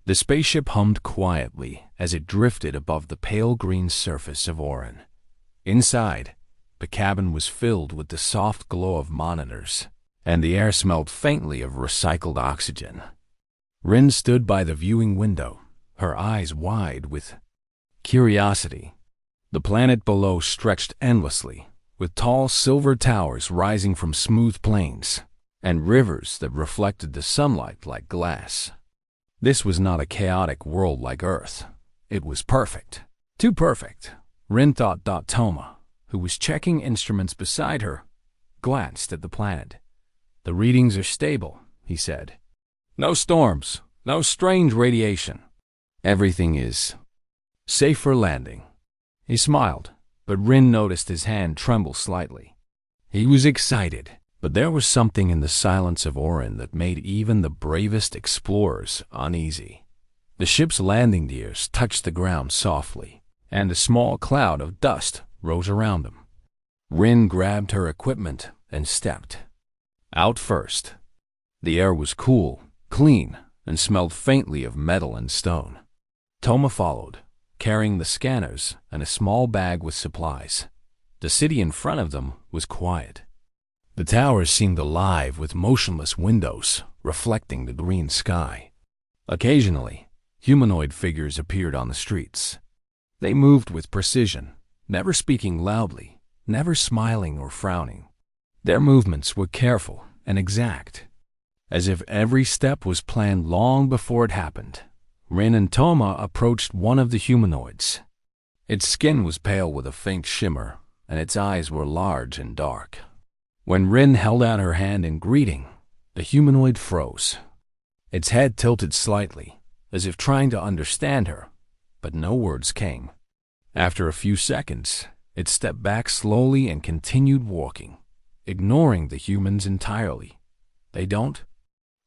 The spaceship hummed quietly as it drifted above the pale green surface of Orin. Inside, the cabin was filled with the soft glow of monitors, and the air smelled faintly of recycled oxygen. Rin stood by the viewing window, her eyes wide with curiosity. The planet below stretched endlessly, with tall silver towers rising from smooth plains, and rivers that reflected the sunlight like glass. This was not a chaotic world like Earth. It was perfect. Too perfect, Rin thought. Toma, who was checking instruments beside her, glanced at the planet. "The readings are stable," he said. "No storms, no strange radiation. Everything is safe for landing." He smiled, but Rin noticed his hand tremble slightly. He was excited, but there was something in the silence of Orin that made even the bravest explorers uneasy. The ship's landing gears touched the ground softly, and a small cloud of dust rose around them. Rin grabbed her equipment and stepped out first. The air was cool, clean, and smelled faintly of metal and stone. Toma followed, carrying the scanners and a small bag with supplies. The city in front of them was quiet. The towers seemed alive with motionless windows reflecting the green sky. Occasionally, humanoid figures appeared on the streets. They moved with precision, never speaking loudly, never smiling or frowning. Their movements were careful and exact, as if every step was planned long before it happened. Rin and Toma approached one of the humanoids. Its skin was pale with a faint shimmer, and its eyes were large and dark. When Rin held out her hand in greeting, the humanoid froze. Its head tilted slightly, as if trying to understand her, but no words came. After a few seconds, it stepped back slowly and continued walking, ignoring the humans entirely. "They don't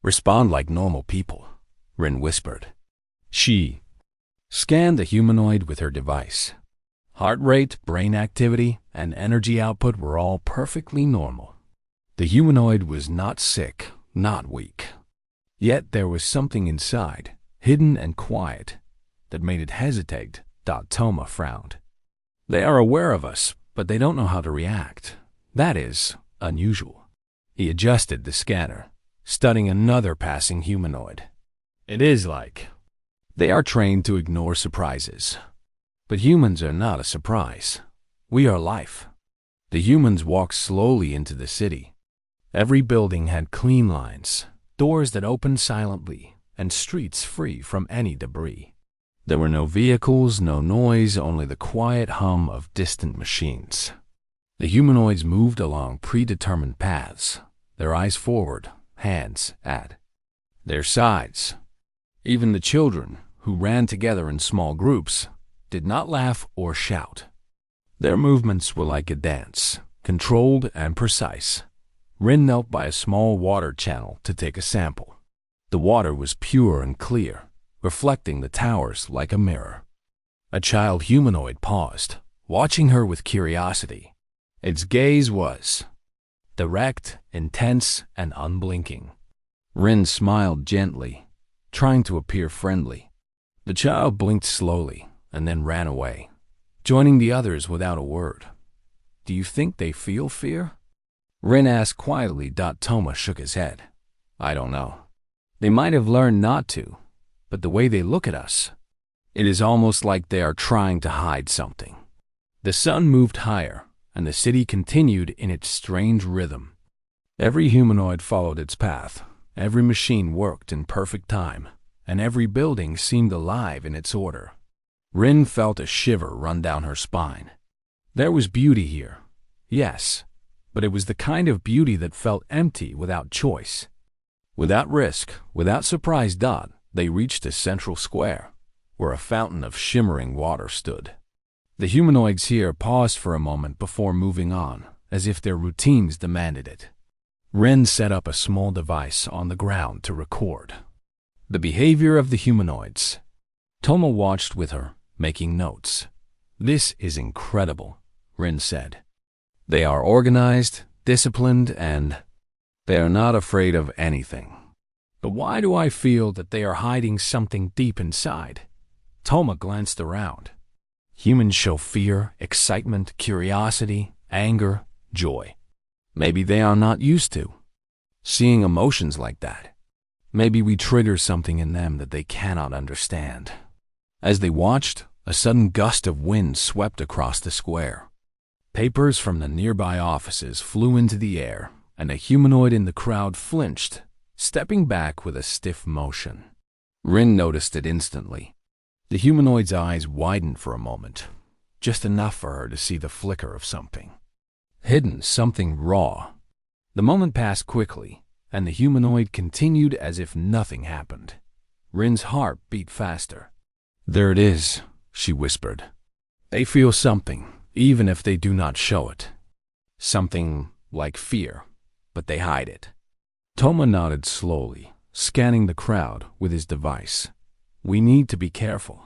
respond like normal people," Rin whispered. She scanned the humanoid with her device. Heart rate, brain activity, and energy output were all perfectly normal. The humanoid was not sick, not weak. Yet there was something inside, hidden and quiet, that made it hesitate. Toma frowned. "They are aware of us, but they don't know how to react. That is unusual." He adjusted the scanner, studying another passing humanoid. "It is like they are trained to ignore surprises. But humans are not a surprise. We are life." The humans walked slowly into the city. Every building had clean lines, doors that opened silently, and streets free from any debris. There were no vehicles, no noise, only the quiet hum of distant machines. The humanoids moved along predetermined paths, their eyes forward, hands at their sides. Even the children, who ran together in small groups, did not laugh or shout. Their movements were like a dance, controlled and precise. Rin knelt by a small water channel to take a sample. The water was pure and clear, reflecting the towers like a mirror. A child humanoid paused, watching her with curiosity. Its gaze was direct, intense, and unblinking. Rin smiled gently, trying to appear friendly. The child blinked slowly and then ran away, joining the others without a word. "Do you think they feel fear?" Rin asked quietly. Toma shook his head. "I don't know. They might have learned not to, but the way they look at us, it is almost like they are trying to hide something." The sun moved higher, and the city continued in its strange rhythm. Every humanoid followed its path, every machine worked in perfect time, and every building seemed alive in its order. Rin felt a shiver run down her spine. There was beauty here, yes, but it was the kind of beauty that felt empty without choice. Without risk, without surprise. They reached a central square, where a fountain of shimmering water stood. The humanoids here paused for a moment before moving on, as if their routines demanded it. Rin set up a small device on the ground to record the behavior of the humanoids. Toma watched with her, making notes. "This is incredible," Rin said. "They are organized, disciplined, and they are not afraid of anything." But why do I feel that they are hiding something deep inside? Toma glanced around. Humans show fear, excitement, curiosity, anger, joy. Maybe they are not used to seeing emotions like that. Maybe we trigger something in them that they cannot understand. As they watched, a sudden gust of wind swept across the square. Papers from the nearby offices flew into the air, and a humanoid in the crowd flinched, stepping back with a stiff motion. Rin noticed it instantly. The humanoid's eyes widened for a moment, just enough for her to see the flicker of something. Hidden, something raw. The moment passed quickly, and the humanoid continued as if nothing happened. Rin's heart beat faster. "There it is," she whispered. "They feel something, even if they do not show it. Something like fear, but they hide it." Toma nodded slowly, scanning the crowd with his device. "We need to be careful.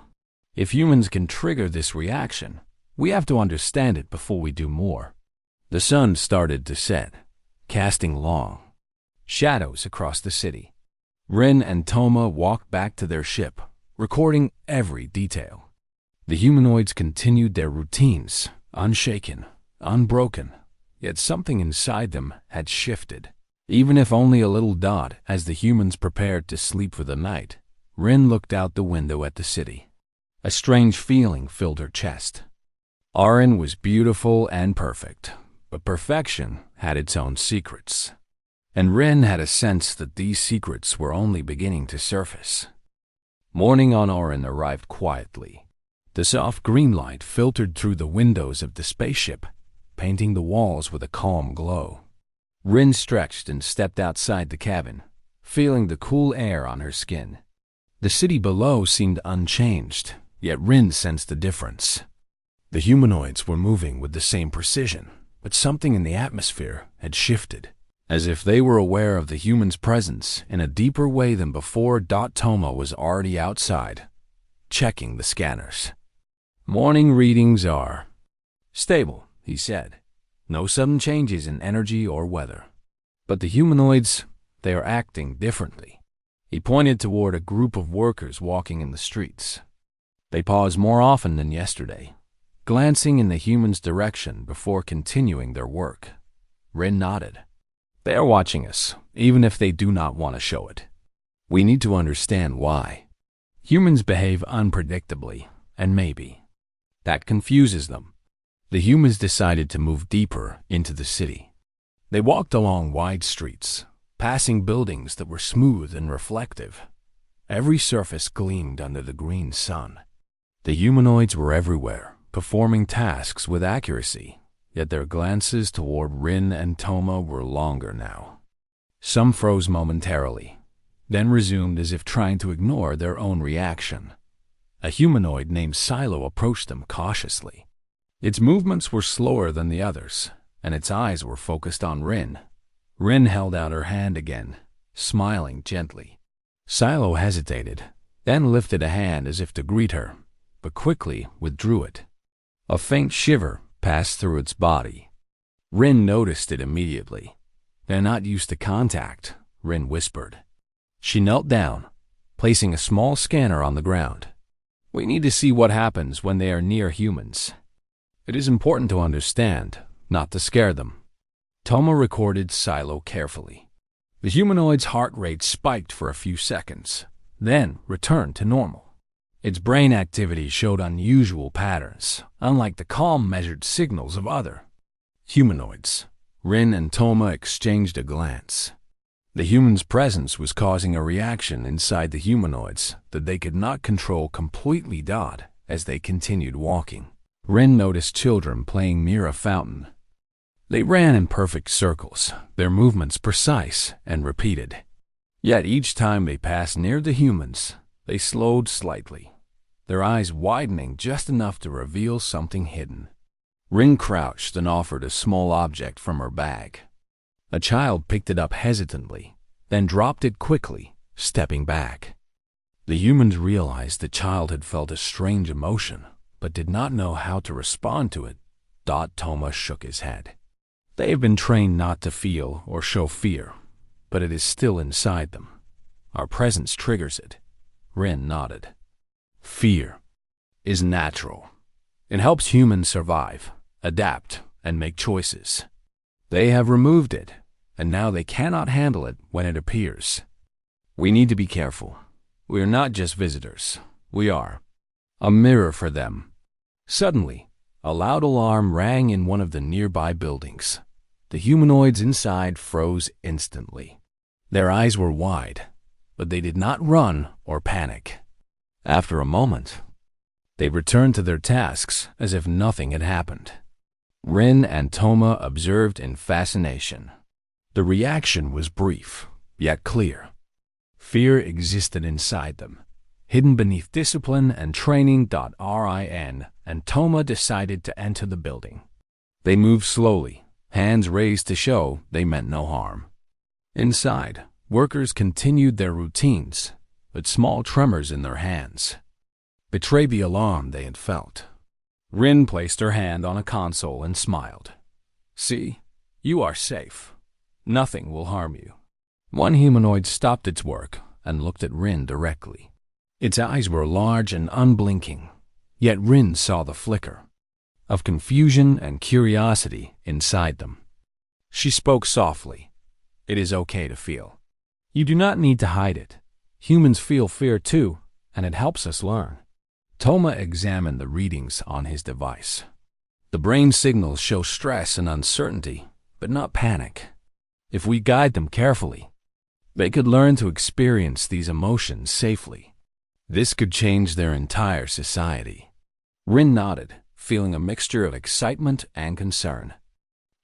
If humans can trigger this reaction, we have to understand it before we do more." The sun started to set, casting long shadows across the city. Rin and Toma walked back to their ship, recording every detail. The humanoids continued their routines, unshaken, unbroken, yet something inside them had shifted. Even if only a little dot, as the humans prepared to sleep for the night, Rin looked out the window at the city. A strange feeling filled her chest. Oren was beautiful and perfect, but perfection had its own secrets. And Rin had a sense that these secrets were only beginning to surface. Morning on Oren arrived quietly. The soft green light filtered through the windows of the spaceship, painting the walls with a calm glow. Rin stretched and stepped outside the cabin, feeling the cool air on her skin. The city below seemed unchanged, yet Rin sensed a difference. The humanoids were moving with the same precision, but something in the atmosphere had shifted. As if they were aware of the human's presence in a deeper way than before. Toma was already outside, checking the scanners. "Morning readings are stable," he said. "No sudden changes in energy or weather. But the humanoids, they are acting differently." He pointed toward a group of workers walking in the streets. They paused more often than yesterday, glancing in the human's direction before continuing their work. Rin nodded. "They are watching us, even if they do not want to show it. We need to understand why. Humans behave unpredictably, and maybe that confuses them." The humans decided to move deeper into the city. They walked along wide streets, passing buildings that were smooth and reflective. Every surface gleamed under the green sun. The humanoids were everywhere, performing tasks with accuracy, yet their glances toward Rin and Toma were longer now. Some froze momentarily, then resumed as if trying to ignore their own reaction. A humanoid named Silo approached them cautiously. Its movements were slower than the others, and its eyes were focused on Rin. Rin held out her hand again, smiling gently. Silo hesitated, then lifted a hand as if to greet her, but quickly withdrew it. A faint shiver passed through its body. Rin noticed it immediately. "They're not used to contact," Rin whispered. She knelt down, placing a small scanner on the ground. "We need to see what happens when they are near humans. It is important to understand, not to scare them." Toma recorded Silo carefully. The humanoid's heart rate spiked for a few seconds, then returned to normal. Its brain activity showed unusual patterns, unlike the calm, measured signals of other humanoids. Rin and Toma exchanged a glance. The human's presence was causing a reaction inside the humanoids that they could not control completely. As they continued walking, Rin noticed children playing near a fountain. They ran in perfect circles, their movements precise and repeated. Yet each time they passed near the humans, they slowed slightly, their eyes widening just enough to reveal something hidden. Rin crouched and offered a small object from her bag. A child picked it up hesitantly, then dropped it quickly, stepping back. The humans realized the child had felt a strange emotion, but did not know how to respond to it. Toma shook his head. They have been trained not to feel or show fear, but it is still inside them. Our presence triggers it. Rin nodded. Fear is natural. It helps humans survive, adapt, and make choices. They have removed it, and now they cannot handle it when it appears. We need to be careful. We are not just visitors. We are a mirror for them. Suddenly, a loud alarm rang in one of the nearby buildings. The humanoids inside froze instantly. Their eyes were wide, but they did not run or panic. After a moment, they returned to their tasks as if nothing had happened. Rin and Toma observed in fascination. The reaction was brief, yet clear. Fear existed inside them, hidden beneath discipline and training. Rin and Toma decided to enter the building. They moved slowly, hands raised to show they meant no harm. Inside, workers continued their routines, with small tremors in their hands. Betrayed the alarm they had felt. Rin placed her hand on a console and smiled. See, you are safe. Nothing will harm you. One humanoid stopped its work and looked at Rin directly. Its eyes were large and unblinking, yet Rin saw the flicker of confusion and curiosity inside them. She spoke softly. It is okay to feel. You do not need to hide it. Humans feel fear too, and it helps us learn. Toma examined the readings on his device. The brain signals show stress and uncertainty, but not panic. If we guide them carefully, they could learn to experience these emotions safely. This could change their entire society. Rin nodded, feeling a mixture of excitement and concern.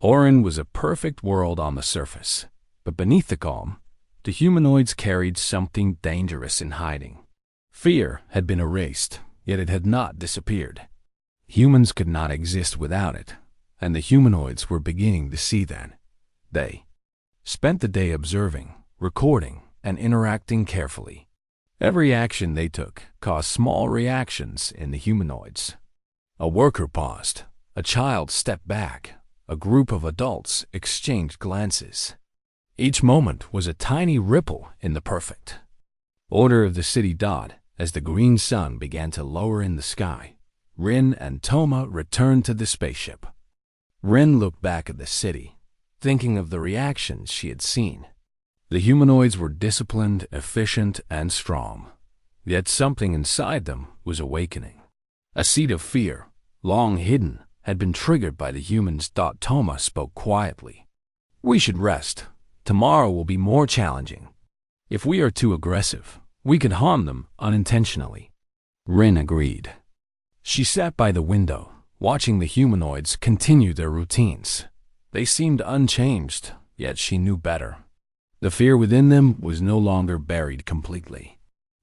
Orin was a perfect world on the surface, but beneath the calm, the humanoids carried something dangerous in hiding. Fear had been erased, yet it had not disappeared. Humans could not exist without it, and the humanoids were beginning to see that. They spent the day observing, recording, and interacting carefully. Every action they took caused small reactions in the humanoids. A worker paused, a child stepped back, a group of adults exchanged glances. Each moment was a tiny ripple in the perfect order of the city. As the green sun began to lower in the sky, Rin and Toma returned to the spaceship. Rin looked back at the city, thinking of the reactions she had seen. The humanoids were disciplined, efficient, and strong, yet something inside them was awakening. A seed of fear, long hidden, had been triggered by the humans. Toma spoke quietly. We should rest. Tomorrow will be more challenging. If we are too aggressive, we could harm them unintentionally. Rin agreed. She sat by the window, watching the humanoids continue their routines. They seemed unchanged, yet she knew better. The fear within them was no longer buried completely.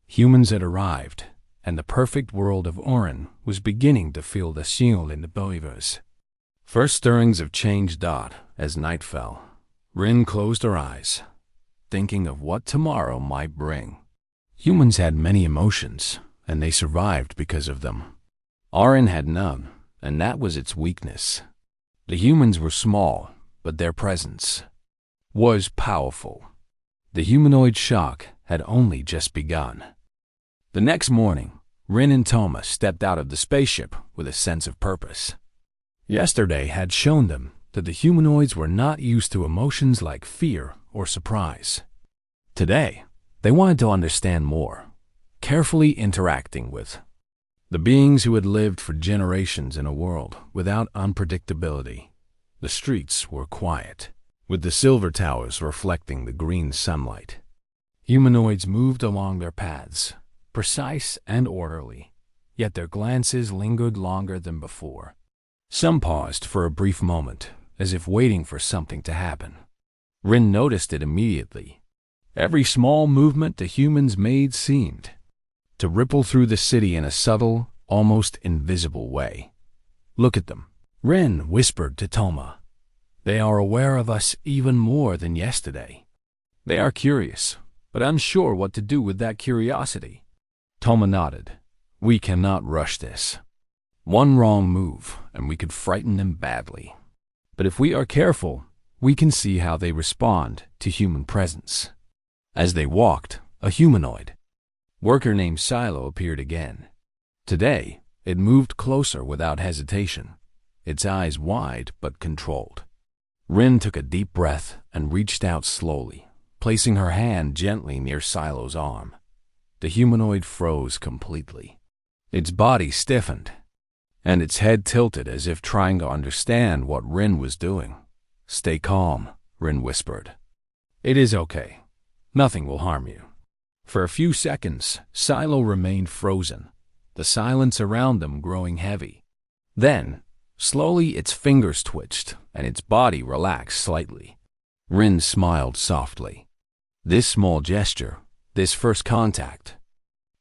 Humans had arrived, and the perfect world of Orin was beginning to feel the seal in the believers. First stirrings of change. As night fell, Rin closed her eyes, thinking of what tomorrow might bring. Humans had many emotions, and they survived because of them. Orin had none, and that was its weakness. The humans were small, but their presence was powerful. The humanoid shock had only just begun. The next morning, Rin and Toma stepped out of the spaceship with a sense of purpose. Yesterday had shown them that the humanoids were not used to emotions like fear or surprise. Today, they wanted to understand more, carefully interacting with the beings who had lived for generations in a world without unpredictability. The streets were quiet, with the silver towers reflecting the green sunlight. Humanoids moved along their paths, precise and orderly, yet their glances lingered longer than before. Some paused for a brief moment, as if waiting for something to happen. Rin noticed it immediately. Every small movement the humans made seemed to ripple through the city in a subtle, almost invisible way. Look at them, Rin whispered to Toma. They are aware of us even more than yesterday. They are curious, but unsure what to do with that curiosity. Toma nodded. We cannot rush this. One wrong move, and we could frighten them badly. But if we are careful, we can see how they respond to human presence. As they walked, A humanoid worker named Silo appeared again. Today, it moved closer without hesitation, its eyes wide but controlled. Rin took a deep breath and reached out slowly, placing her hand gently near Silo's arm. The humanoid froze completely. Its body stiffened, and its head tilted as if trying to understand what Rin was doing. "Stay calm," Rin whispered. "It is okay. Nothing will harm you." For a few seconds, Silo remained frozen, the silence around them growing heavy. Then, slowly its fingers twitched and its body relaxed slightly. Rin smiled softly. This small gesture, this first contact,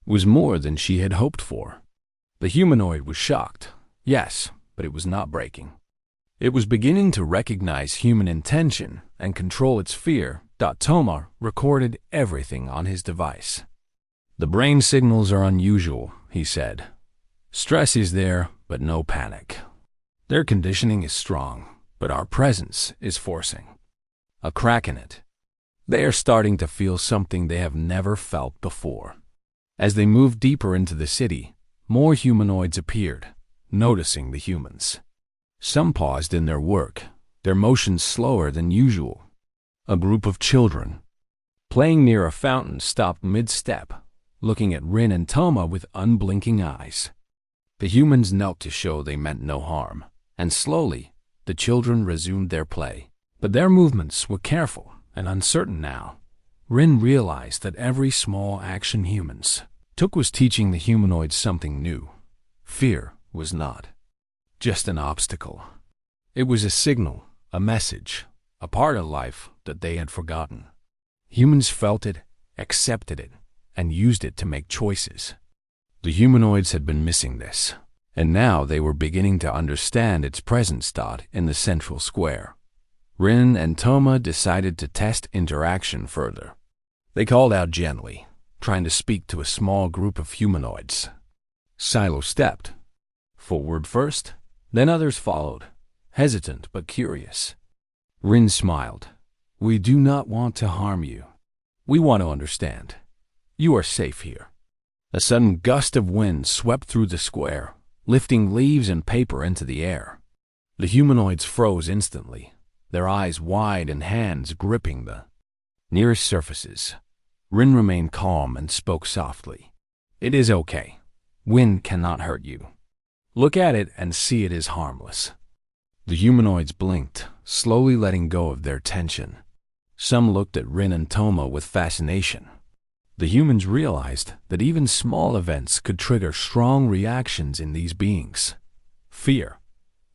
was more than she had hoped for. The humanoid was shocked, yes, but it was not breaking. It was beginning to recognize human intention and control its fear. Toma recorded everything on his device. "The brain signals are unusual," he said. "Stress is there, but no panic. Their conditioning is strong, but our presence is forcing a crack in it. They are starting to feel something they have never felt before." As they moved deeper into the city, more humanoids appeared, noticing the humans. Some paused in their work, their motions slower than usual. A group of children playing near a fountain stopped mid-step, looking at Rin and Toma with unblinking eyes. The humans knelt to show they meant no harm, and slowly the children resumed their play. But their movements were careful and uncertain now. Rin realized that every small action humans took was teaching the humanoids something new. Fear was not just an obstacle. It was a signal, a message, a part of life that they had forgotten. Humans felt it, accepted it, and used it to make choices. The humanoids had been missing this, and now they were beginning to understand its presence. In the central square, Rin and Toma decided to test interaction further. They called out gently, trying to speak to a small group of humanoids. Silo stepped forward first, then others followed, hesitant but curious. Rin smiled. "We do not want to harm you. We want to understand. You are safe here." A sudden gust of wind swept through the square, lifting leaves and paper into the air. The humanoids froze instantly, their eyes wide and hands gripping the nearest surfaces. Rin remained calm and spoke softly. "It is okay. Wind cannot hurt you. Look at it and see it is harmless." The humanoids blinked, slowly letting go of their tension. Some looked at Rin and Toma with fascination. The humans realized that even small events could trigger strong reactions in these beings. Fear,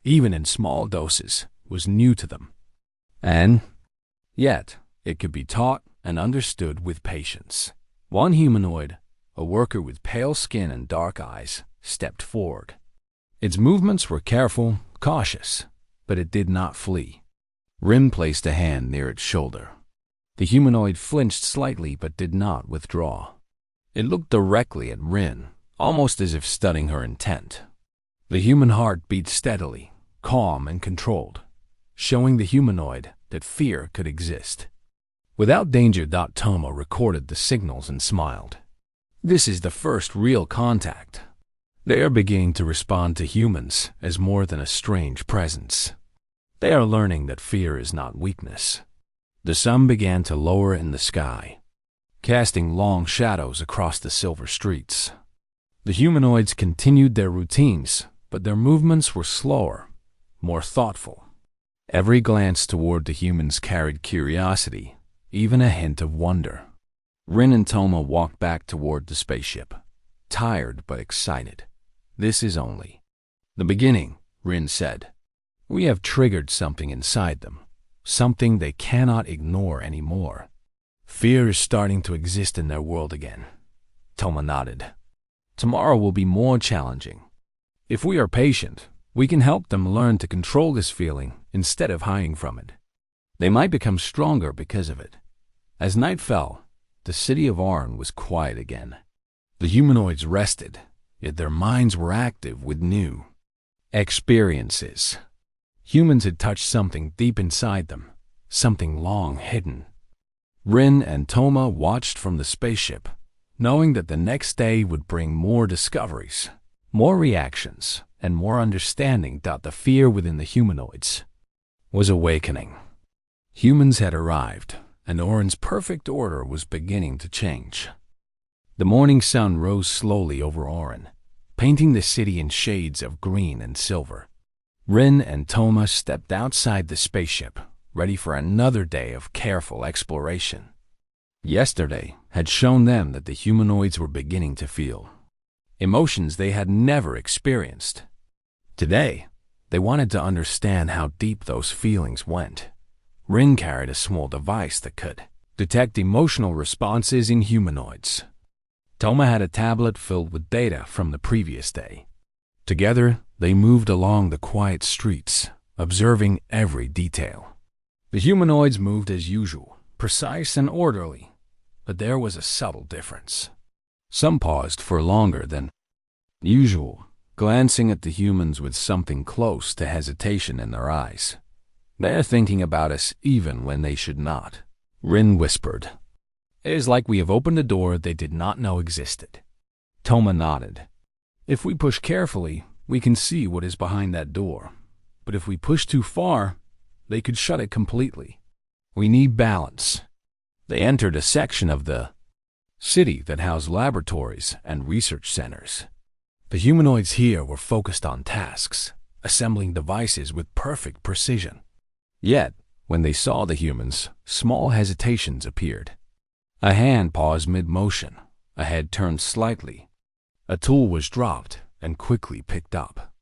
even in small doses, was new to them. And yet, it could be taught and understood with patience. One humanoid, a worker with pale skin and dark eyes, stepped forward. Its movements were careful, cautious, but it did not flee. Rin placed a hand near its shoulder. The humanoid flinched slightly but did not withdraw. It looked directly at Rin, almost as if studying her intent. The human heart beat steadily, calm and controlled, showing the humanoid that fear could exist. Without danger, Toma recorded the signals and smiled. This is the first real contact. They are beginning to respond to humans as more than a strange presence. They are learning that fear is not weakness. The sun began to lower in the sky, casting long shadows across the silver streets. The humanoids continued their routines, but their movements were slower, more thoughtful. Every glance toward the humans carried curiosity, even a hint of wonder. Rin and Toma walked back toward the spaceship, tired but excited. "This is only the beginning," Rin said. "We have triggered something inside them, something they cannot ignore anymore. Fear is starting to exist in their world again." Toma nodded. "Tomorrow will be more challenging. If we are patient, we can help them learn to control this feeling instead of hiding from it. They might become stronger because of it." As night fell, the city of Oran was quiet again. The humanoids rested, yet their minds were active with new experiences. Humans had touched something deep inside them, something long hidden. Rin and Toma watched from the spaceship, knowing that the next day would bring more discoveries, more reactions, and more understanding. The fear within the humanoids was awakening. Humans had arrived, and Oren's perfect order was beginning to change. The morning sun rose slowly over Oren, painting the city in shades of green and silver. Rin and Toma stepped outside the spaceship, ready for another day of careful exploration. Yesterday had shown them that the humanoids were beginning to feel emotions they had never experienced. Today, they wanted to understand how deep those feelings went. Rin carried a small device that could detect emotional responses in humanoids. Toma had a tablet filled with data from the previous day. Together, they moved along the quiet streets, observing every detail. The humanoids moved as usual, precise and orderly, but there was a subtle difference. Some paused for longer than usual, glancing at the humans with something close to hesitation in their eyes. "They're thinking about us even when they should not," Rin whispered. "It is like we have opened a door they did not know existed." Toma nodded. "If we push carefully, we can see what is behind that door. But if we push too far, they could shut it completely. We need balance." They entered a section of the city that housed laboratories and research centers. The humanoids here were focused on tasks, assembling devices with perfect precision. Yet, when they saw the humans, small hesitations appeared. A hand paused mid-motion, a head turned slightly. A tool was dropped and quickly picked up.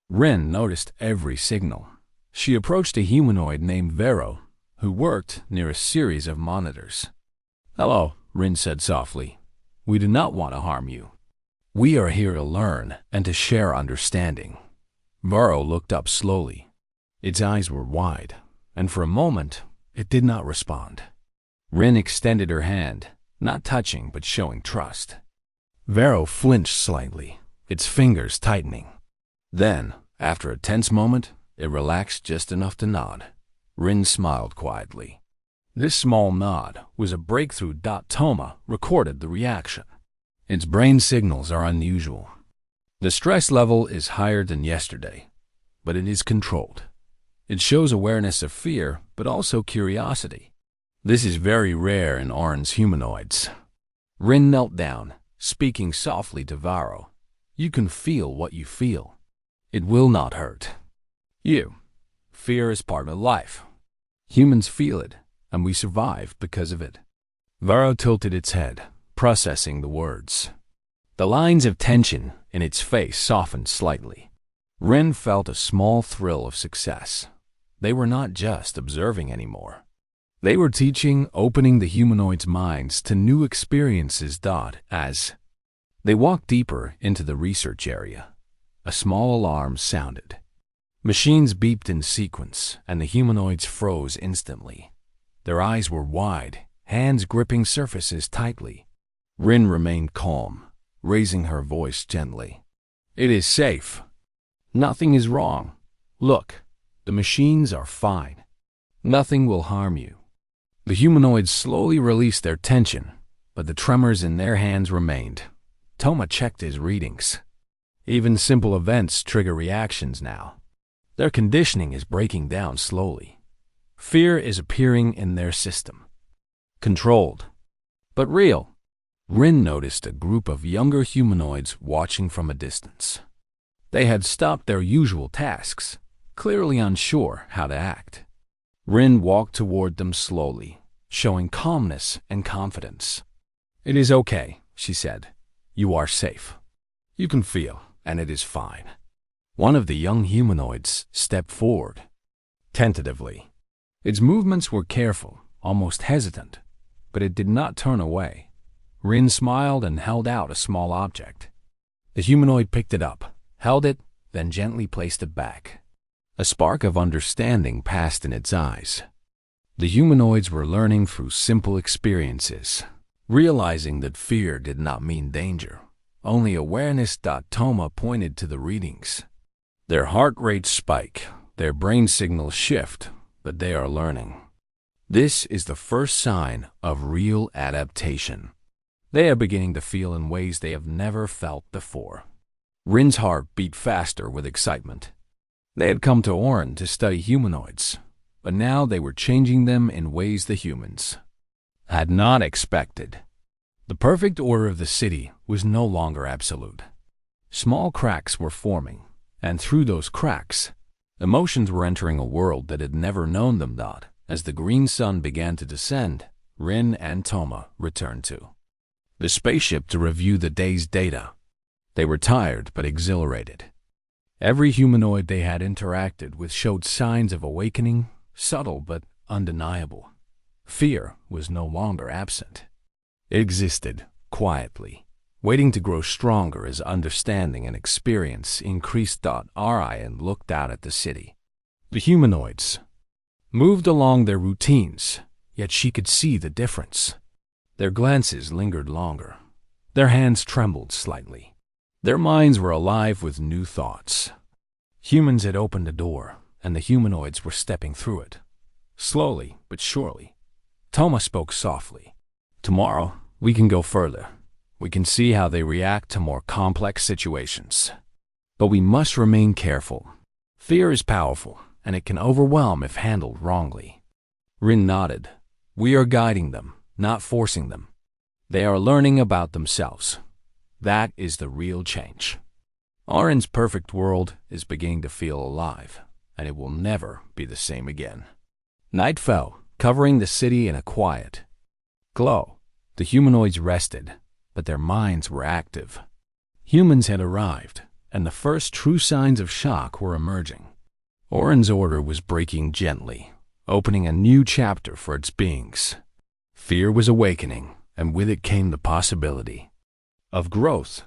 Rin noticed every signal. She approached a humanoid named Vero, who worked near a series of monitors. "Hello," Rin said softly. "We do not want to harm you. We are here to learn and to share understanding." Vero looked up slowly. Its eyes were wide, and for a moment, it did not respond. Rin extended her hand, not touching but showing trust. Vero flinched slightly, its fingers tightening. Then, after a tense moment, it relaxed just enough to nod. Rin smiled quietly. This small nod was a breakthrough. Toma recorded the reaction. Its brain signals are unusual. The stress level is higher than yesterday, but it is controlled. It shows awareness of fear, but also curiosity. This is very rare in Oren's humanoids. Rin knelt down, speaking softly to Vero. "You can feel what you feel. It will not hurt you. Fear is part of life. Humans feel it, and we survive because of it." Vero tilted its head, processing the words. The lines of tension in its face softened slightly. Rin felt a small thrill of success. They were not just observing anymore. They were teaching, opening the humanoids' minds to new experiences. As they walked deeper into the research area, a small alarm sounded. Machines beeped in sequence, and the humanoids froze instantly. Their eyes were wide, hands gripping surfaces tightly. Rin remained calm, raising her voice gently. "It is safe. Nothing is wrong. Look, the machines are fine. Nothing will harm you." The humanoids slowly released their tension, but the tremors in their hands remained. Toma checked his readings. Even simple events trigger reactions now. Their conditioning is breaking down slowly. Fear is appearing in their system. Controlled, but real. Rin noticed a group of younger humanoids watching from a distance. They had stopped their usual tasks, clearly unsure how to act. Rin walked toward them slowly, showing calmness and confidence. "It is okay," she said. "You are safe. You can feel, and it is fine." One of the young humanoids stepped forward, tentatively. Its movements were careful, almost hesitant, but it did not turn away. Rin smiled and held out a small object. The humanoid picked it up, held it, then gently placed it back. A spark of understanding passed in its eyes. The humanoids were learning through simple experiences, realizing that fear did not mean danger, only awareness. Toma pointed to the readings. Their heart rates spike, their brain signals shift, but they are learning. This is the first sign of real adaptation. They are beginning to feel in ways they have never felt before. Rin's heart beat faster with excitement. They had come to Orin to study humanoids, but now they were changing them in ways the humans had not expected. The perfect order of the city was no longer absolute. Small cracks were forming, and through those cracks, emotions were entering a world that had never known them. As the green sun began to descend, Rin and Toma returned to the spaceship to review the day's data. They were tired but exhilarated. Every humanoid they had interacted with showed signs of awakening, subtle but undeniable. Fear was no longer absent. It existed quietly, waiting to grow stronger as understanding and experience increased. Ryan looked out at the city. The humanoids moved along their routines, yet she could see the difference. Their glances lingered longer. Their hands trembled slightly. Their minds were alive with new thoughts. Humans had opened a door, and the humanoids were stepping through it. Slowly but surely. Toma spoke softly. Tomorrow, we can go further. We can see how they react to more complex situations. But we must remain careful. Fear is powerful, and it can overwhelm if handled wrongly. Rin nodded. We are guiding them, not forcing them. They are learning about themselves. That is the real change. Orin's perfect world is beginning to feel alive, and it will never be the same again. Night fell, covering the city in a quiet glow. The humanoids rested, but their minds were active. Humans had arrived, and the first true signs of shock were emerging. Orin's order was breaking gently, opening a new chapter for its beings. Fear was awakening, and with it came the possibility of growth,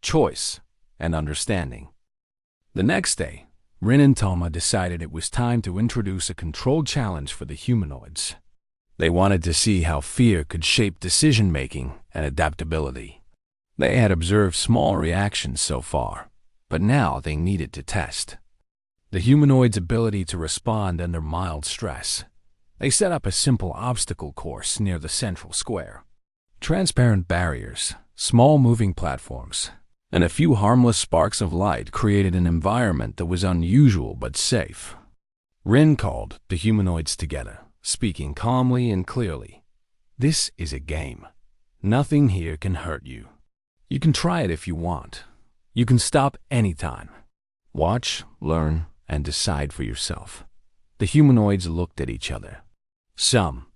choice, and understanding. The next day, Rin and Toma decided it was time to introduce a controlled challenge for the humanoids. They wanted to see how fear could shape decision-making and adaptability. They had observed small reactions so far, but now they needed to test the humanoids' ability to respond under mild stress. They set up a simple obstacle course near the central square. Transparent barriers, small moving platforms, and a few harmless sparks of light created an environment that was unusual but safe. Rin called the humanoids together, speaking calmly and clearly. This is a game. Nothing here can hurt you. You can try it if you want. You can stop anytime. Watch, learn, and decide for yourself. The humanoids looked at each other. Some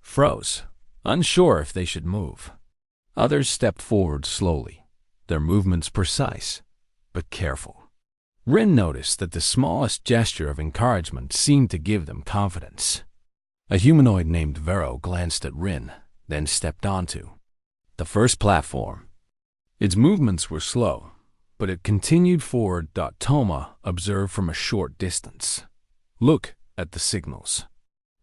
froze, unsure if they should move. Others stepped forward slowly, their movements precise, but careful. Rin noticed that the smallest gesture of encouragement seemed to give them confidence. A humanoid named Vero glanced at Rin, then stepped onto the first platform. Its movements were slow, but it continued forward. Toma observed from a short distance. Look at the signals.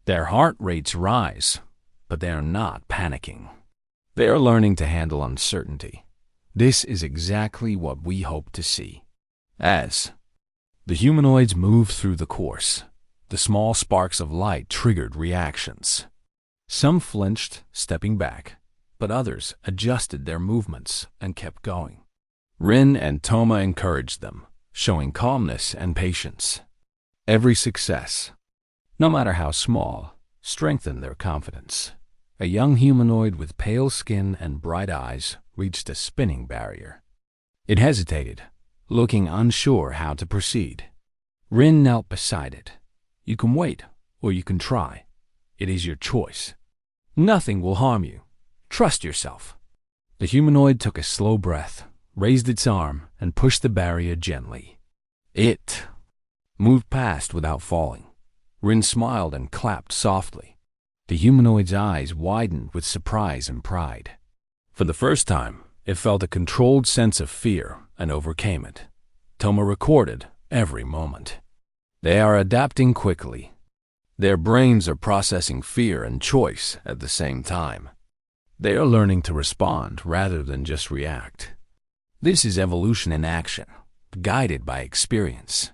Their heart rates rise, but they are not panicking. They are learning to handle uncertainty. This is exactly what we hope to see. As the humanoids moved through the course, the small sparks of light triggered reactions. Some flinched, stepping back, but others adjusted their movements and kept going. Rin and Toma encouraged them, showing calmness and patience. Every success, no matter how small, strengthened their confidence. A young humanoid with pale skin and bright eyes reached a spinning barrier. It hesitated, looking unsure how to proceed. Rin knelt beside it. You can wait, or you can try. It is your choice. Nothing will harm you. Trust yourself. The humanoid took a slow breath, raised its arm, and pushed the barrier gently. It moved past without falling. Rin smiled and clapped softly. The humanoid's eyes widened with surprise and pride. For the first time, it felt a controlled sense of fear and overcame it. Toma recorded every moment. They are adapting quickly. Their brains are processing fear and choice at the same time. They are learning to respond rather than just react. This is evolution in action, guided by experience.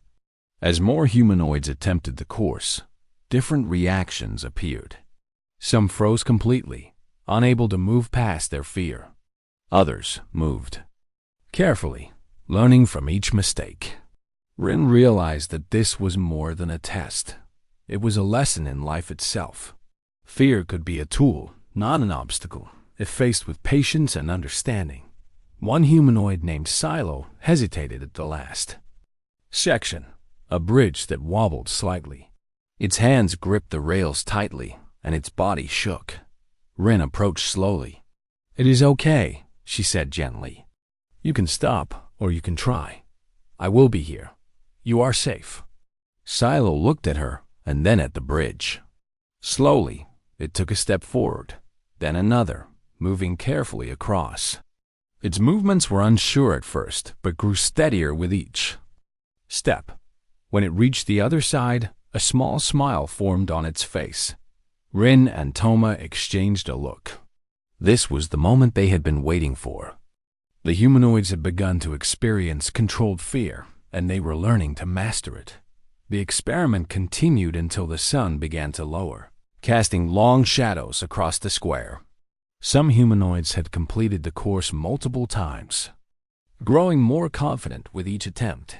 As more humanoids attempted the course, different reactions appeared. Some froze completely, unable to move past their fear. Others moved. Carefully, learning from each mistake. Rin realized that this was more than a test. It was a lesson in life itself. Fear could be a tool, not an obstacle, if faced with patience and understanding. One humanoid named Silo hesitated at the last section, a bridge that wobbled slightly. Its hands gripped the rails tightly, and its body shook. Rin approached slowly. "It is okay," she said gently. "You can stop, or you can try. I will be here. You are safe." Silo looked at her and then at the bridge. Slowly, it took a step forward, then another, moving carefully across. Its movements were unsure at first, but grew steadier with each step. When it reached the other side, a small smile formed on its face. Rin and Toma exchanged a look. This was the moment they had been waiting for. The humanoids had begun to experience controlled fear, and they were learning to master it. The experiment continued until the sun began to lower, casting long shadows across the square. Some humanoids had completed the course multiple times, growing more confident with each attempt.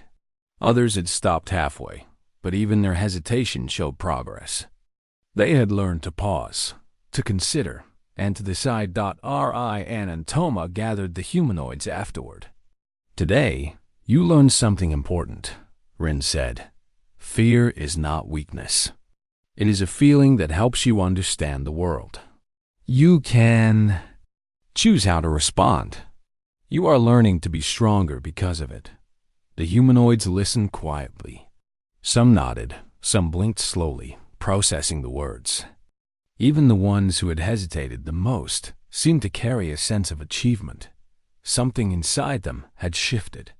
Others had stopped halfway, but even their hesitation showed progress. They had learned to pause, to consider, and to decide. Rin and Toma gathered the humanoids afterward. "Today, you learned something important," Rin said. "Fear is not weakness. It is a feeling that helps you understand the world. You can choose how to respond. You are learning to be stronger because of it." The humanoids listened quietly. Some nodded, some blinked slowly, processing the words. Even the ones who had hesitated the most seemed to carry a sense of achievement. Something inside them had shifted.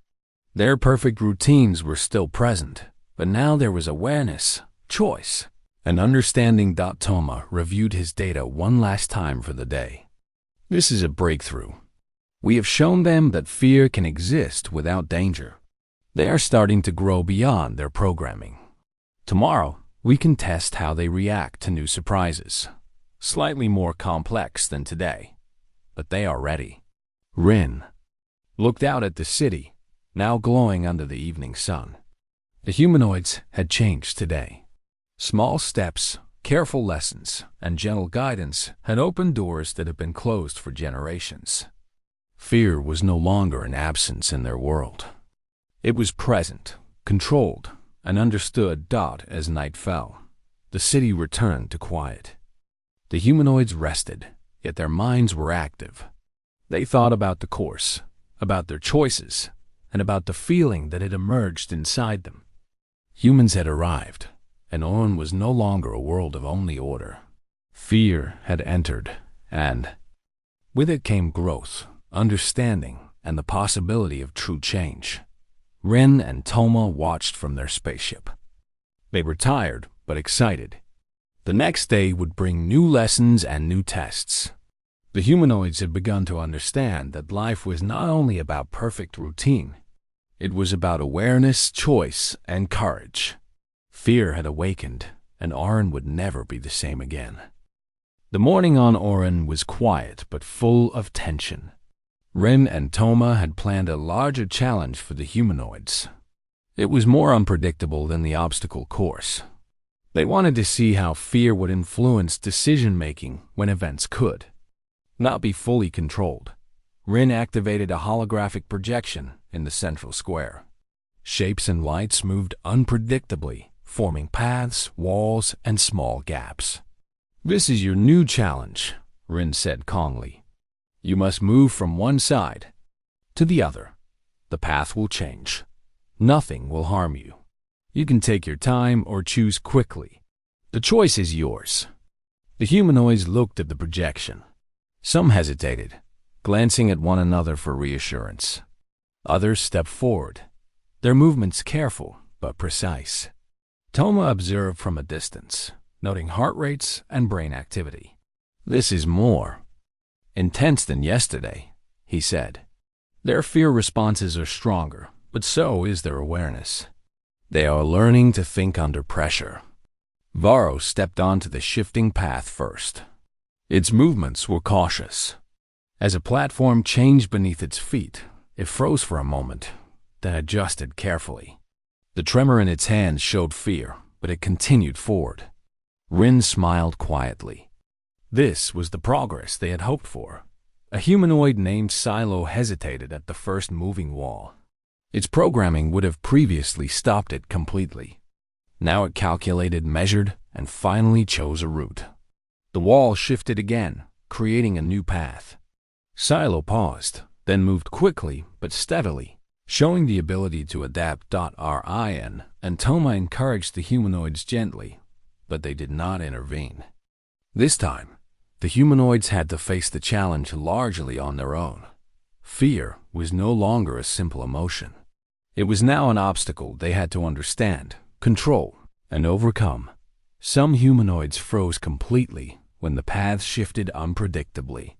Their perfect routines were still present, but now there was awareness, choice, and understanding. Toma reviewed his data one last time for the day. "This is a breakthrough. We have shown them that fear can exist without danger. They are starting to grow beyond their programming. Tomorrow, we can test how they react to new surprises. Slightly more complex than today, but they are ready." Rin looked out at the city, now glowing under the evening sun. The humanoids had changed today. Small steps, careful lessons, and gentle guidance had opened doors that had been closed for generations. Fear was no longer an absence in their world. It was present, controlled, and understood. As night fell, the city returned to quiet. The humanoids rested, yet their minds were active. They thought about the course, about their choices, and about the feeling that had emerged inside them. Humans had arrived, and Oren was no longer a world of only order. Fear had entered, and with it came growth, understanding, and the possibility of true change. Rin and Toma watched from their spaceship. They were tired, but excited. The next day would bring new lessons and new tests. The humanoids had begun to understand that life was not only about perfect routine. It was about awareness, choice, and courage. Fear had awakened, and Oren would never be the same again. The morning on Oren was quiet but full of tension. Rin and Toma had planned a larger challenge for the humanoids. It was more unpredictable than the obstacle course. They wanted to see how fear would influence decision-making when events could not be fully controlled. Rin activated a holographic projection in the central square. Shapes and lights moved unpredictably, forming paths, walls, and small gaps. "This is your new challenge," Rin said calmly. "You must move from one side to the other. The path will change. Nothing will harm you. You can take your time or choose quickly. The choice is yours." The humanoids looked at the projection. Some hesitated, glancing at one another for reassurance. Others stepped forward, their movements careful but precise. Toma observed from a distance, noting heart rates and brain activity. "This is more intense than yesterday," he said. "Their fear responses are stronger, but so is their awareness. They are learning to think under pressure." Varro stepped onto the shifting path first, Its movements were cautious. As a platform changed beneath its feet, it froze for a moment, then adjusted carefully. The tremor in its hands showed fear, but it continued forward. Rin smiled quietly. This was the progress they had hoped for. A humanoid named Silo hesitated at the first moving wall. Its programming would have previously stopped it completely. Now it calculated, measured, and finally chose a route. The wall shifted again, creating a new path. Silo paused, then moved quickly but steadily, showing the ability to adapt. Rin and Toma encouraged the humanoids gently, but they did not intervene. This time, the humanoids had to face the challenge largely on their own. Fear was no longer a simple emotion. It was now an obstacle they had to understand, control, and overcome. Some humanoids froze completely when the path shifted unpredictably.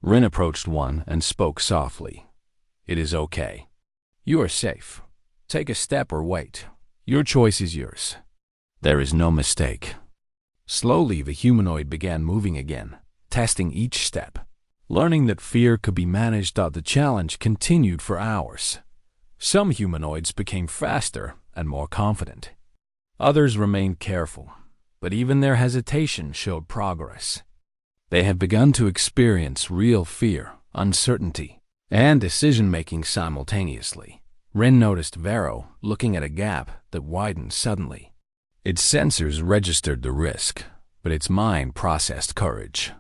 Rin approached one and spoke softly. "It is okay. You are safe. Take a step or wait. Your choice is yours." There is no mistake. Slowly, the humanoid began moving again, testing each step. Learning that fear could be managed, the challenge continued for hours. Some humanoids became faster and more confident. Others remained careful, but even their hesitation showed progress. They had begun to experience real fear, uncertainty, and decision-making simultaneously. Rin noticed Vero looking at a gap that widened suddenly. Its sensors registered the risk, but its mind processed courage.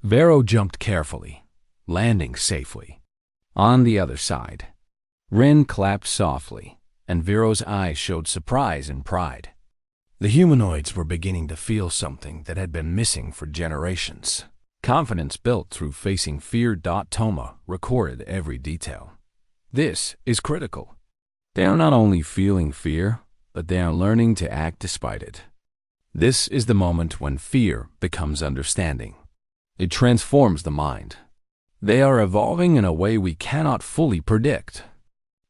Vero jumped carefully, landing safely. On the other side, Rin clapped softly, and Vero's eyes showed surprise and pride. The humanoids were beginning to feel something that had been missing for generations. Confidence built through facing fear. Toma recorded every detail. This is critical. They are not only feeling fear, but they are learning to act despite it. This is the moment when fear becomes understanding. It transforms the mind. They are evolving in a way we cannot fully predict.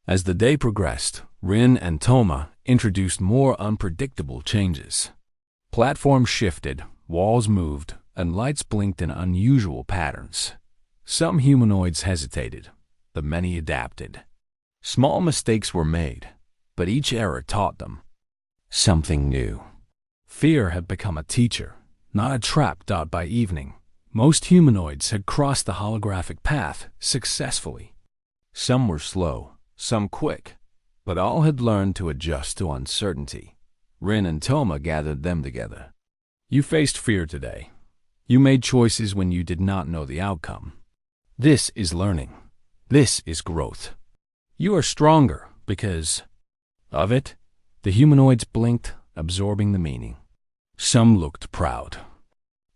As the day progressed, Rin and Toma introduced more unpredictable changes. Platforms shifted, walls moved, and lights blinked in unusual patterns. Some humanoids hesitated, but many adapted. Small mistakes were made, but each error taught them something new. Fear had become a teacher, not a trap. By evening, most humanoids had crossed the holographic path successfully. Some were slow, some quick, but all had learned to adjust to uncertainty. Rin and Toma gathered them together. You faced fear today. You made choices when you did not know the outcome. This is learning. This is growth. You are stronger because of it. The humanoids blinked, absorbing the meaning. Some looked proud.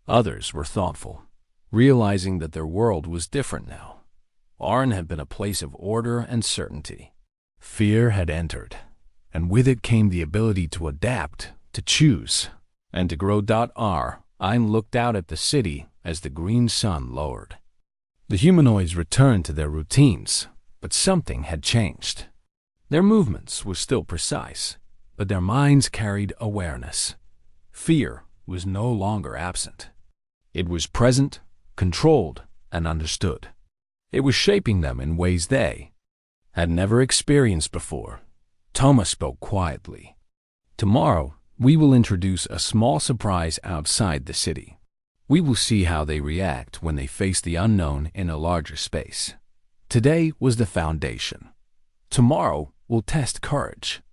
Others were thoughtful, realizing that their world was different now. Arn had been a place of order and certainty. Fear had entered, and with it came the ability to adapt, to choose, and to grow. Ein looked out at the city as the green sun lowered. The humanoids returned to their routines, but something had changed. Their movements were still precise, but their minds carried awareness. Fear was no longer absent. It was present, controlled, and understood. It was shaping them in ways they had never experienced before. Toma spoke quietly. Tomorrow, we will introduce a small surprise outside the city. We will see how they react when they face the unknown in a larger space. Today was the foundation. Tomorrow will test courage.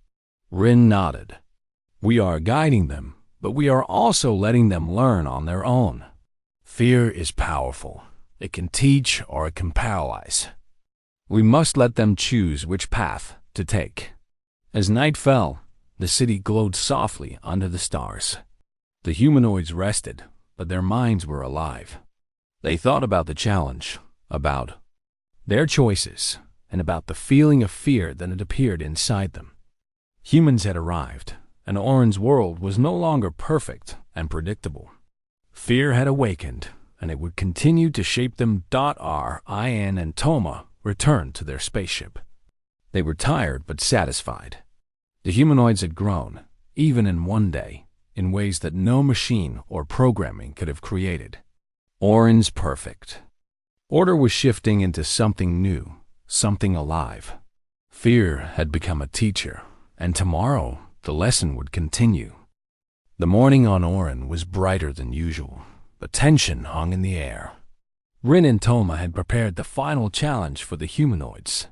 Rin nodded. We are guiding them, but we are also letting them learn on their own. Fear is powerful. It can teach or it can paralyze. We must let them choose which path to take. As night fell, the city glowed softly under the stars. The humanoids rested, but their minds were alive. They thought about the challenge, about their choices, and about the feeling of fear that had appeared inside them. Humans had arrived, and Oren's world was no longer perfect and predictable. Fear had awakened, and it would continue to shape them. Rin and Toma returned to their spaceship. They were tired but satisfied. The humanoids had grown, even in one day, in ways that no machine or programming could have created. Oren's perfect. Order was shifting into something new, something alive. Fear had become a teacher, and tomorrow the lesson would continue. The morning on Oren was brighter than usual, but tension hung in the air. Rin and Toma had prepared the final challenge for the humanoids.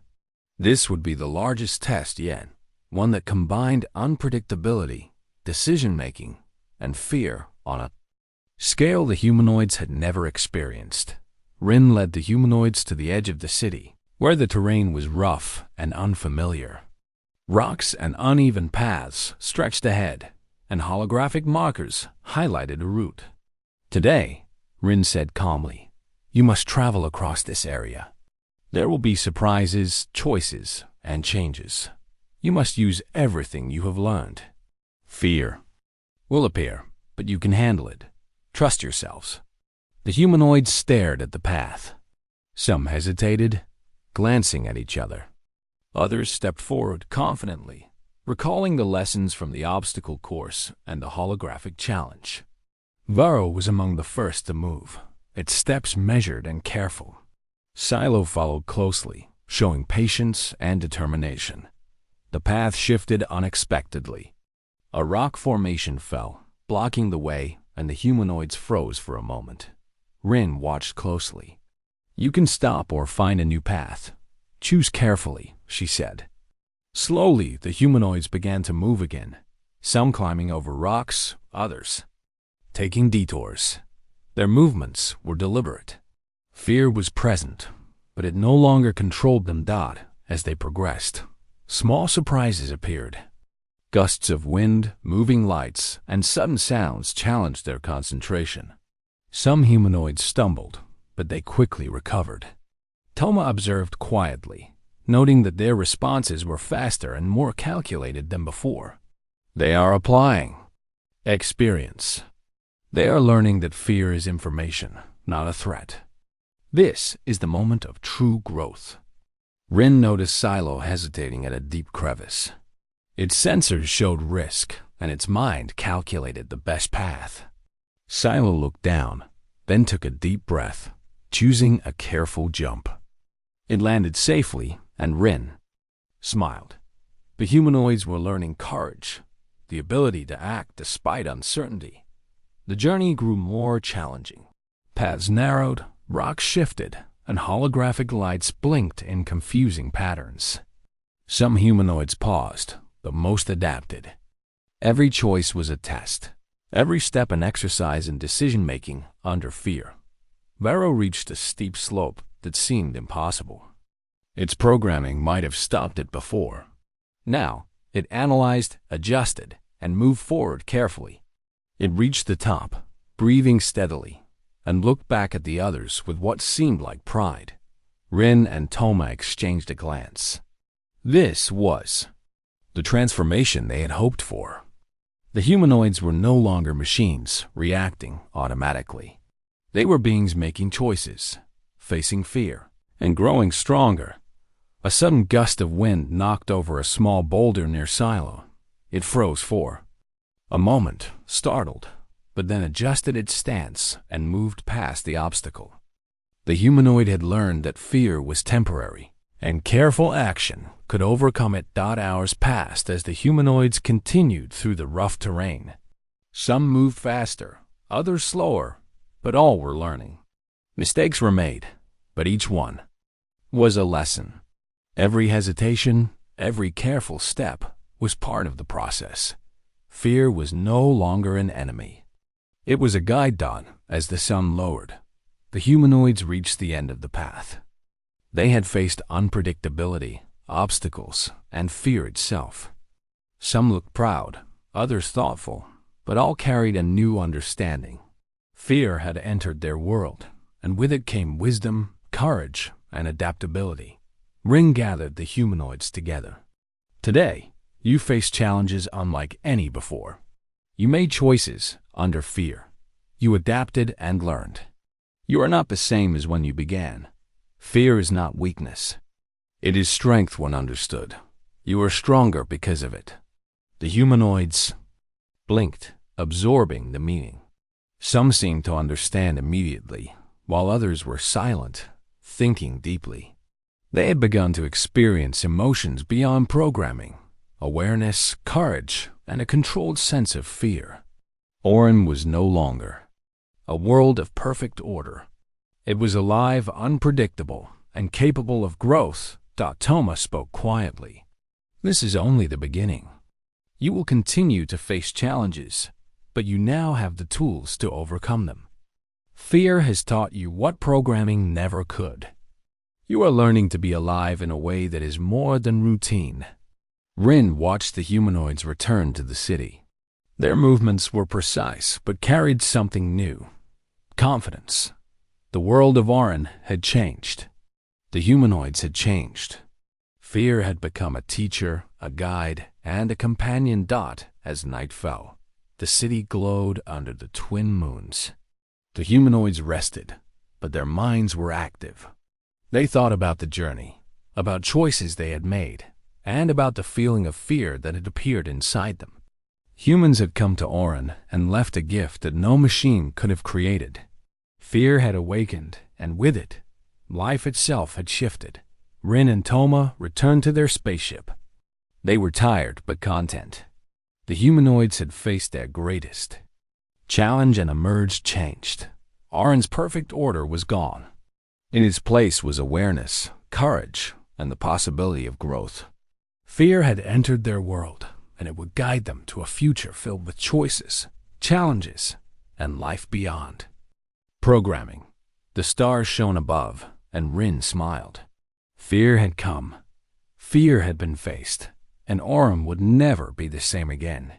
This would be the largest test yet, one that combined unpredictability, decision-making, and fear on a scale the humanoids had never experienced. Rin led the humanoids to the edge of the city, where the terrain was rough and unfamiliar. Rocks and uneven paths stretched ahead, and holographic markers highlighted a route. Today, Rin said calmly, you must travel across this area. There will be surprises, choices, and changes. You must use everything you have learned. Fear will appear, but you can handle it. Trust yourselves. The humanoids stared at the path. Some hesitated, glancing at each other. Others stepped forward confidently, recalling the lessons from the obstacle course and the holographic challenge. Varro was among the first to move, its steps measured and careful. Silo followed closely, showing patience and determination. The path shifted unexpectedly. A rock formation fell, blocking the way, and the humanoids froze for a moment. Rin watched closely. You can stop or find a new path. Choose carefully, she said. Slowly, the humanoids began to move again, some climbing over rocks, others taking detours. Their movements were deliberate. Fear was present, but it no longer controlled them. As they progressed, small surprises appeared. Gusts of wind, moving lights, and sudden sounds challenged their concentration. Some humanoids stumbled, but they quickly recovered. Toma observed quietly, noting that their responses were faster and more calculated than before. They are applying experience. They are learning that fear is information, not a threat. This is the moment of true growth. Rin noticed Silo hesitating at a deep crevice. Its sensors showed risk, and its mind calculated the best path. Silo looked down, then took a deep breath, choosing a careful jump. It landed safely, and Rin smiled. The humanoids were learning courage, the ability to act despite uncertainty. The journey grew more challenging. Paths narrowed, rocks shifted, and holographic lights blinked in confusing patterns. Some humanoids paused, but most adapted. Every choice was a test, every step an exercise in decision-making under fear. Varro reached a steep slope that seemed impossible. Its programming might have stopped it before. Now, it analyzed, adjusted, and moved forward carefully. It reached the top, breathing steadily, and looked back at the others with what seemed like pride. Rin and Toma exchanged a glance. This was the transformation they had hoped for. The humanoids were no longer machines reacting automatically. They were beings making choices, facing fear, and growing stronger. A sudden gust of wind knocked over a small boulder near Silo. It froze for a moment, startled, but then adjusted its stance and moved past the obstacle. The humanoid had learned that fear was temporary, and careful action could overcome it. Hours passed as the humanoids continued through the rough terrain. Some moved faster, others slower, but all were learning. Mistakes were made, but each one was a lesson. Every hesitation, every careful step was part of the process. Fear was no longer an enemy. It was a guide. As the sun lowered, the humanoids reached the end of the path. They had faced unpredictability, obstacles, and fear itself. Some looked proud, others thoughtful, but all carried a new understanding. Fear had entered their world, and with it came wisdom, courage, and adaptability. Ring gathered the humanoids together. Today, you faced challenges unlike any before. You made choices under fear. You adapted and learned. You are not the same as when you began. Fear is not weakness. It is strength when understood. You are stronger because of it. The humanoids blinked, absorbing the meaning. Some seemed to understand immediately, while others were silent, thinking deeply. They had begun to experience emotions beyond programming, awareness, courage, and a controlled sense of fear. Orin was no longer a world of perfect order. It was alive, unpredictable, and capable of growth. Toma spoke quietly. This is only the beginning. You will continue to face challenges, but you now have the tools to overcome them. Fear has taught you what programming never could. You are learning to be alive in a way that is more than routine. Rin watched the humanoids return to the city. Their movements were precise but carried something new. Confidence. The world of Orin had changed. The humanoids had changed. Fear had become a teacher, a guide, and a companion. As night fell, the city glowed under the twin moons. The humanoids rested, but their minds were active. They thought about the journey, about choices they had made, and about the feeling of fear that had appeared inside them. Humans had come to Orin and left a gift that no machine could have created. Fear had awakened, and with it, life itself had shifted. Rin and Toma returned to their spaceship. They were tired but content. The humanoids had faced their greatest challenge and emerged changed. Orin's perfect order was gone. In its place was awareness, courage, and the possibility of growth. Fear had entered their world, and it would guide them to a future filled with choices, challenges, and life beyond. Programming. The stars shone above, and Rin smiled. Fear had come. Fear had been faced, and Orin would never be the same again.